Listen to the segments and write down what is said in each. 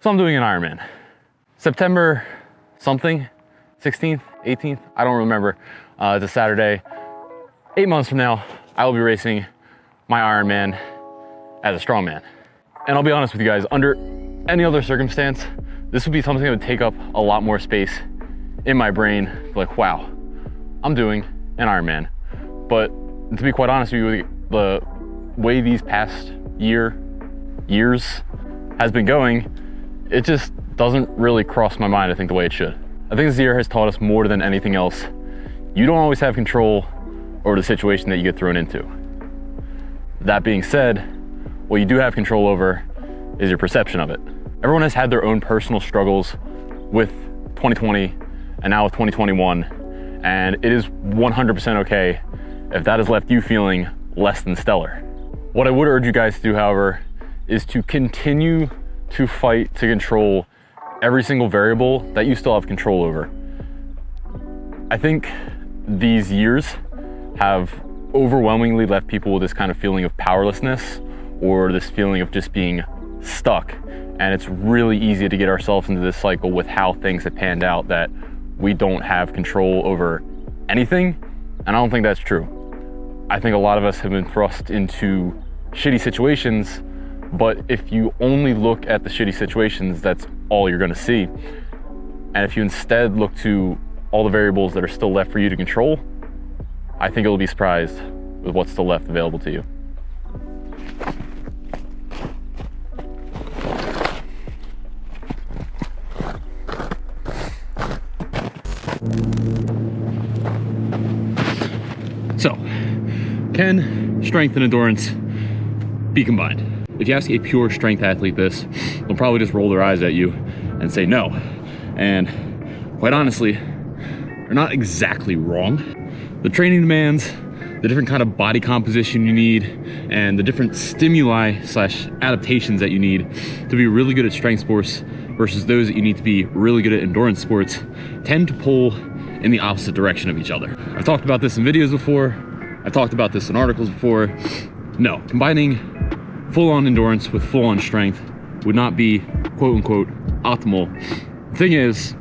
So I'm doing an Ironman. September something, 16th, 18th, I don't remember. It's a Saturday. 8 months from now, I will be racing my Ironman as a strongman. And I'll be honest with you guys, under any other circumstance, this would be something that would take up a lot more space in my brain. Like, wow, I'm doing an Ironman. But to be quite honest with you, the way these past years has been going, it just doesn't really cross my mind, I think, the way it should. I think this year has taught us more than anything else. You don't always have control over the situation that you get thrown into. That being said, what you do have control over is your perception of it. Everyone has had their own personal struggles with 2020 and now with 2021, and it is 100% okay if that has left you feeling less than stellar. What I would urge you guys to do, however, is to continue to fight to control every single variable that you still have control over. I think these years have overwhelmingly left people with this kind of feeling of powerlessness or this feeling of just being stuck. And it's really easy to get ourselves into this cycle with how things have panned out, that we don't have control over anything. And I don't think that's true. I think a lot of us have been thrust into shitty situations, but if you only look at the shitty situations, that's all you're gonna see. And if you instead look to all the variables that are still left for you to control, I think you'll be surprised with what's still left available to you. So, can strength and endurance be combined? If you ask a pure strength athlete this, they'll probably just roll their eyes at you and say no. And quite honestly, they're not exactly wrong. The training demands, the different kind of body composition you need, and the different stimuli / adaptations that you need to be really good at strength sports versus those that you need to be really good at endurance sports tend to pull in the opposite direction of each other. I've talked about this in videos before. I've talked about this in articles before. No, combining full-on endurance with full-on strength would not be quote unquote optimal. The thing is,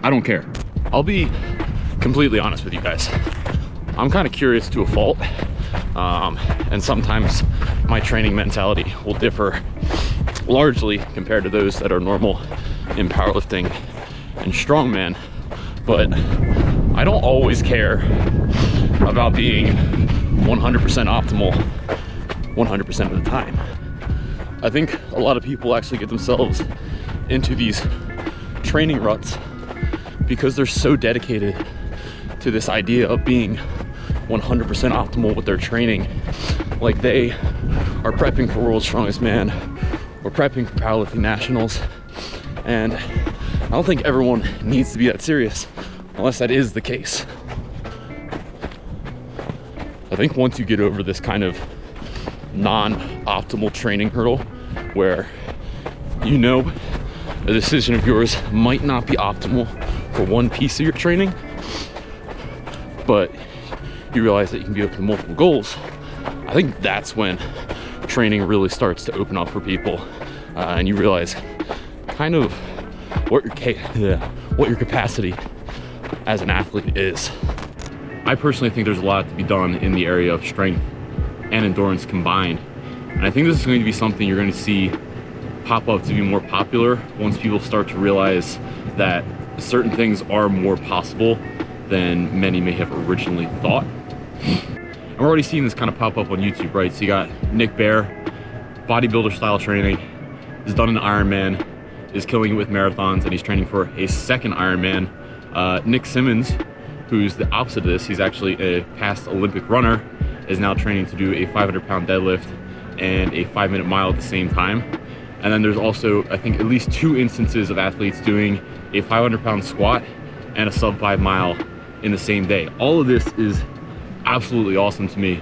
I don't care. I'll be completely honest with you guys. I'm kind of curious to a fault. And sometimes my training mentality will differ largely compared to those that are normal in powerlifting and strongman. But I don't always care about being 100% optimal 100% of the time. I think a lot of people actually get themselves into these training ruts because they're so dedicated to this idea of being 100% optimal with their training. Like they are prepping for World's Strongest Man or prepping for powerlifting nationals. And I don't think everyone needs to be that serious unless that is the case. I think once you get over this kind of non-optimal training hurdle where you know a decision of yours might not be optimal for one piece of your training, but you realize that you can be open to multiple goals, I think that's when training really starts to open up for people, and you realize kind of what your capacity as an athlete is. I personally think there's a lot to be done in the area of strength and endurance combined. And I think this is going to be something you're going to see pop up to be more popular once people start to realize that certain things are more possible than many may have originally thought. I'm already seeing this kind of pop up on YouTube, right? So you got Nick Bear, bodybuilder style training, has done an Ironman, is killing it with marathons, and he's training for a second Ironman. Nick Simmons, who's the opposite of this, he's actually a past Olympic runner, is now training to do a 500-pound deadlift and a 5-minute mile at the same time. And then there's also, I think, at least 2 instances of athletes doing a 500-pound squat and a sub-5 mile in the same day. All of this is absolutely awesome to me.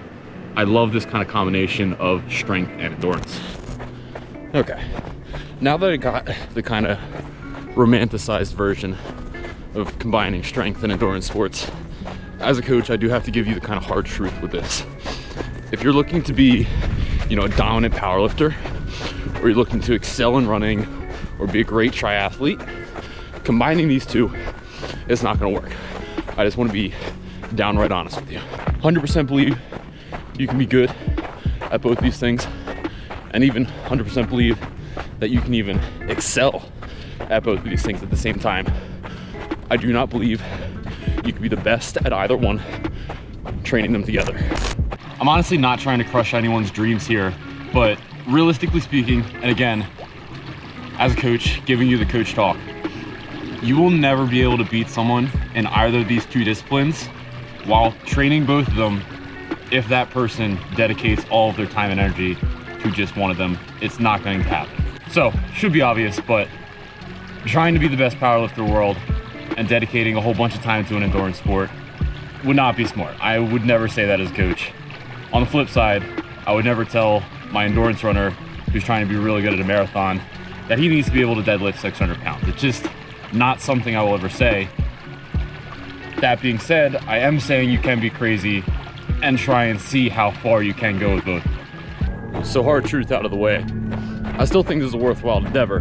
I love this kind of combination of strength and endurance. Okay, now that I got the kind of romanticized version of combining strength and endurance sports, as a coach, I do have to give you the kind of hard truth with this. If you're looking to be, a dominant powerlifter, or you're looking to excel in running, or be a great triathlete, combining these two is not gonna work. I just wanna be downright honest with you. 100% believe you can be good at both these things, and even 100% believe that you can even excel at both of these things at the same time. I do not believe you can be the best at either one, training them together. I'm honestly not trying to crush anyone's dreams here, but realistically speaking, and again, as a coach, giving you the coach talk, you will never be able to beat someone in either of these two disciplines while training both of them if that person dedicates all of their time and energy to just one of them. It's not going to happen. So, should be obvious, but trying to be the best powerlifter in the world and dedicating a whole bunch of time to an endurance sport would not be smart. I would never say that as a coach. On the flip side, I would never tell my endurance runner who's trying to be really good at a marathon that he needs to be able to deadlift 600 pounds. It's just not something I will ever say. That being said, I am saying you can be crazy and try and see how far you can go with both. So hard truth out of the way, I still think this is a worthwhile endeavor,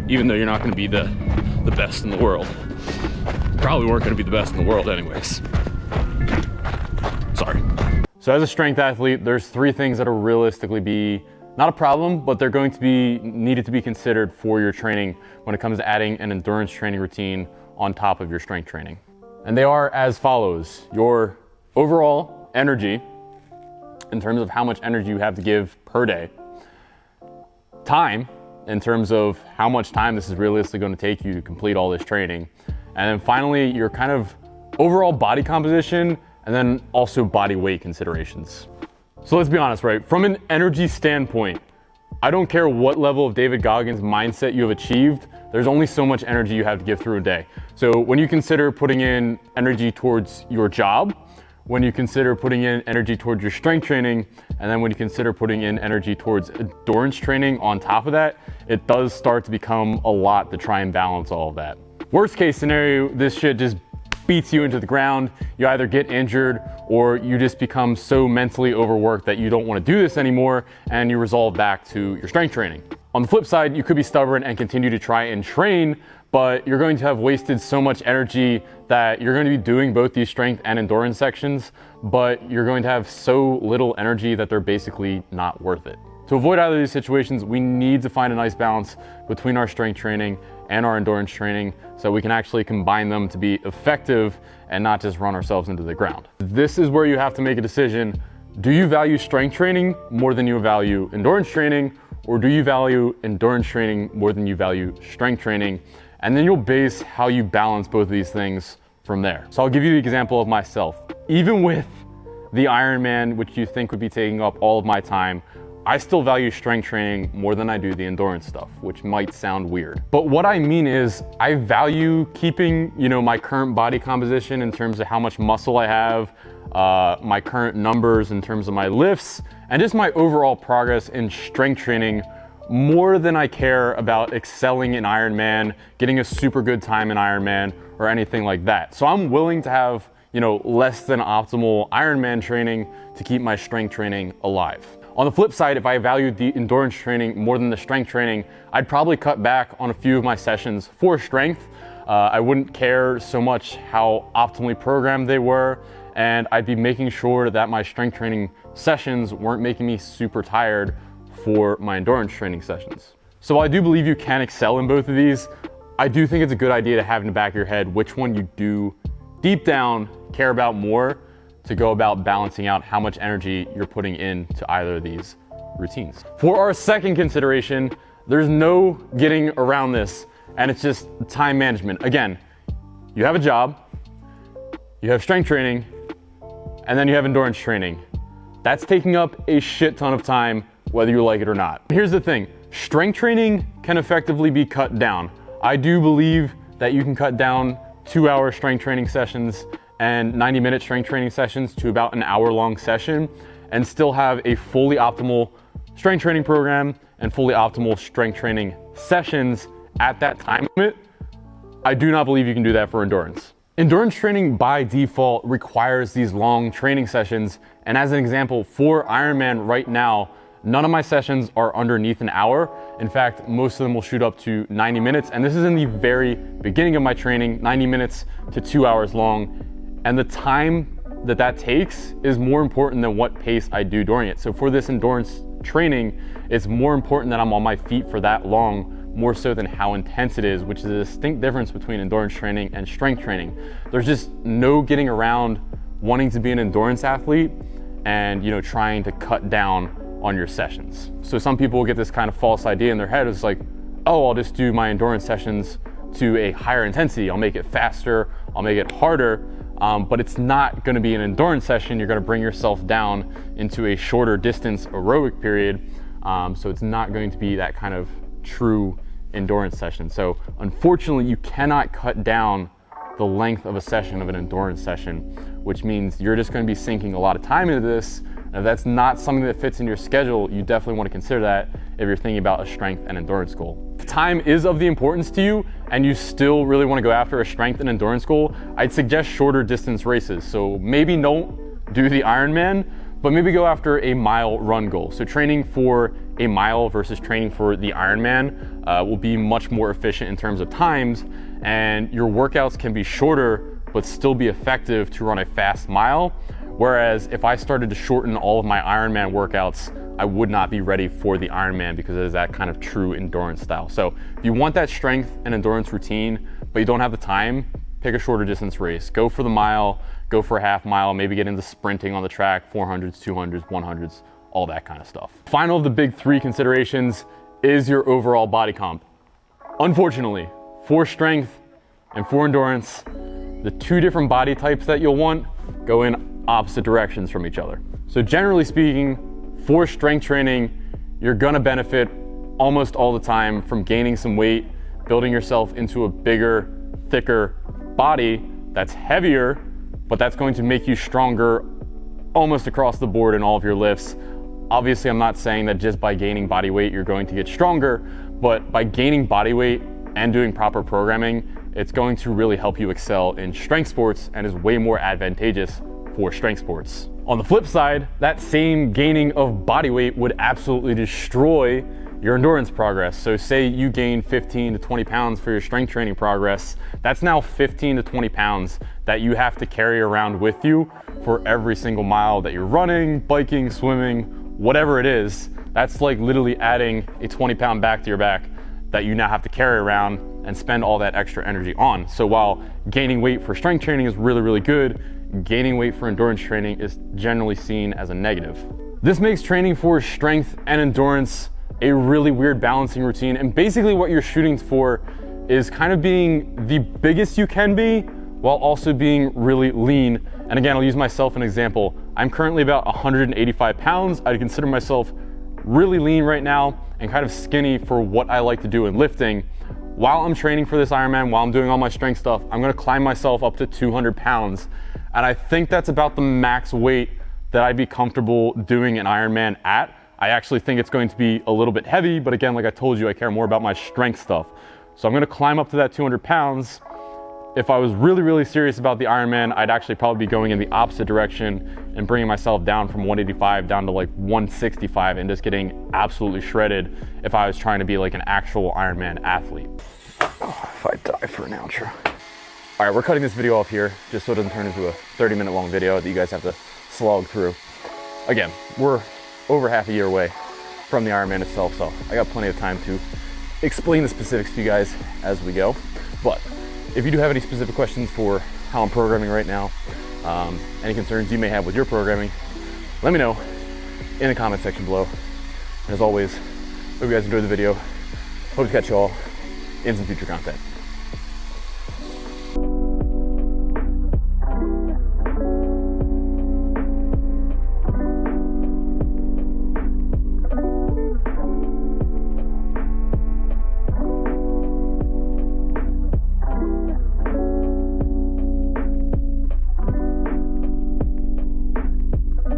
even though you're not going to be the best in the world. You probably weren't going to be the best in the world anyways. Sorry. So as a strength athlete, there's 3 things that will realistically be not a problem, but they're going to be needed to be considered for your training when it comes to adding an endurance training routine on top of your strength training. And they are as follows: your overall energy, in terms of how much energy you have to give per day; time, in terms of how much time this is realistically going to take you to complete all this training; and then finally, your kind of overall body composition, and then also body weight considerations. So let's be honest, right? From an energy standpoint, I don't care what level of David Goggins mindset you have achieved, there's only so much energy you have to give through a day. So when you consider putting in energy towards your job, when you consider putting in energy towards your strength training, and then when you consider putting in energy towards endurance training on top of that, it does start to become a lot to try and balance all of that. Worst case scenario, this shit just beats you into the ground. You either get injured or you just become so mentally overworked that you don't want to do this anymore and you resolve back to your strength training. On the flip side, you could be stubborn and continue to try and train, but you're going to have wasted so much energy that you're going to be doing both these strength and endurance sections, but you're going to have so little energy that they're basically not worth it. To avoid either of these situations, we need to find a nice balance between our strength training and our endurance training so we can actually combine them to be effective and not just run ourselves into the ground. This is where you have to make a decision. Do you value strength training more than you value endurance training, or do you value endurance training more than you value strength training? And then you'll base how you balance both of these things from there. So I'll give you the example of myself. Even with the Ironman, which you think would be taking up all of my time, I still value strength training more than I do the endurance stuff, which might sound weird. But what I mean is I value keeping, my current body composition in terms of how much muscle I have, my current numbers in terms of my lifts, and just my overall progress in strength training more than I care about excelling in Ironman, getting a super good time in Ironman, or anything like that. So I'm willing to have, less than optimal Ironman training to keep my strength training alive. On the flip side, if I valued the endurance training more than the strength training, I'd probably cut back on a few of my sessions for strength. I wouldn't care so much how optimally programmed they were, and I'd be making sure that my strength training sessions weren't making me super tired for my endurance training sessions. So while I do believe you can excel in both of these, I do think it's a good idea to have in the back of your head which one you do deep down care about more, to go about balancing out how much energy you're putting into either of these routines. For our second consideration, there's no getting around this, and it's just time management. Again, you have a job, you have strength training, and then you have endurance training. That's taking up a shit ton of time, whether you like it or not. Here's the thing, strength training can effectively be cut down. I do believe that you can cut down 2-hour strength training sessions and 90-minute strength training sessions to about an hour-long session and still have a fully optimal strength training program and fully optimal strength training sessions at that time limit. I do not believe you can do that for endurance. Endurance training by default requires these long training sessions, and as an example, for Ironman right now, None of my sessions are underneath an hour. In fact, most of them will shoot up to 90 minutes. And this is in the very beginning of my training, 90 minutes to 2 hours long. And the time that takes is more important than what pace I do during it. So for this endurance training, it's more important that I'm on my feet for that long, more so than how intense it is, which is a distinct difference between endurance training and strength training. There's just no getting around wanting to be an endurance athlete and trying to cut down on your sessions. So some people will get this kind of false idea in their head. It's like, oh, I'll just do my endurance sessions to a higher intensity. I'll make it faster, I'll make it harder, but it's not gonna be an endurance session. You're gonna bring yourself down into a shorter distance aerobic period. So it's not going to be that kind of true endurance session. So unfortunately, you cannot cut down the length of a session of an endurance session, which means you're just going to be sinking a lot of time into this. And if that's not something that fits in your schedule, you definitely want to consider that if you're thinking about a strength and endurance goal. If time is of the importance to you and you still really want to go after a strength and endurance goal, I'd suggest shorter distance races. So maybe don't do the Ironman, but maybe go after a mile run goal. So training for a mile versus training for the Ironman will be much more efficient in terms of times, and your workouts can be shorter but still be effective to run a fast mile. Whereas if I started to shorten all of my Ironman workouts, I would not be ready for the Ironman because it is that kind of true endurance style. So if you want that strength and endurance routine, but you don't have the time, pick a shorter distance race. Go for the mile, go for a half mile, maybe get into sprinting on the track, 400s, 200s, 100s, all that kind of stuff. Final of the big three considerations is your overall body comp. Unfortunately, for strength and for endurance, the two different body types that you'll want go in opposite directions from each other. So generally speaking, for strength training, you're gonna benefit almost all the time from gaining some weight, building yourself into a bigger, thicker body that's heavier, but that's going to make you stronger almost across the board in all of your lifts. Obviously, I'm not saying that just by gaining body weight, you're going to get stronger, but by gaining body weight and doing proper programming, it's going to really help you excel in strength sports and is way more advantageous for strength sports. On the flip side, that same gaining of body weight would absolutely destroy your endurance progress. So say you gain 15 to 20 pounds for your strength training progress, that's now 15 to 20 pounds that you have to carry around with you for every single mile that you're running, biking, swimming, whatever it is. That's like literally adding a 20-pound back to your back that you now have to carry around and spend all that extra energy on. So while gaining weight for strength training is really, really good, gaining weight for endurance training is generally seen as a negative. This makes training for strength and endurance a really weird balancing routine. And basically what you're shooting for is kind of being the biggest you can be while also being really lean. And again, I'll use myself as an example. I'm currently about 185 pounds. I'd consider myself really lean right now and kind of skinny for what I like to do in lifting. While I'm training for this Ironman, while I'm doing all my strength stuff, I'm gonna climb myself up to 200 pounds. And I think that's about the max weight that I'd be comfortable doing an Ironman at. I actually think it's going to be a little bit heavy, but again, like I told you, I care more about my strength stuff. So I'm gonna climb up to that 200 pounds. If I was really, really serious about the Ironman, I'd actually probably be going in the opposite direction and bringing myself down from 185 down to like 165 and just getting absolutely shredded if I was trying to be like an actual Ironman athlete. Oh, if I die for an outro. All right, we're cutting this video off here just so it doesn't turn into a 30-minute long video that you guys have to slog through. Again, we're over half a year away from the Ironman itself, so I got plenty of time to explain the specifics to you guys as we go. But if you do have any specific questions for how I'm programming right now, any concerns you may have with your programming, let me know in the comment section below. And as always, hope you guys enjoyed the video. Hope to catch you all in some future content.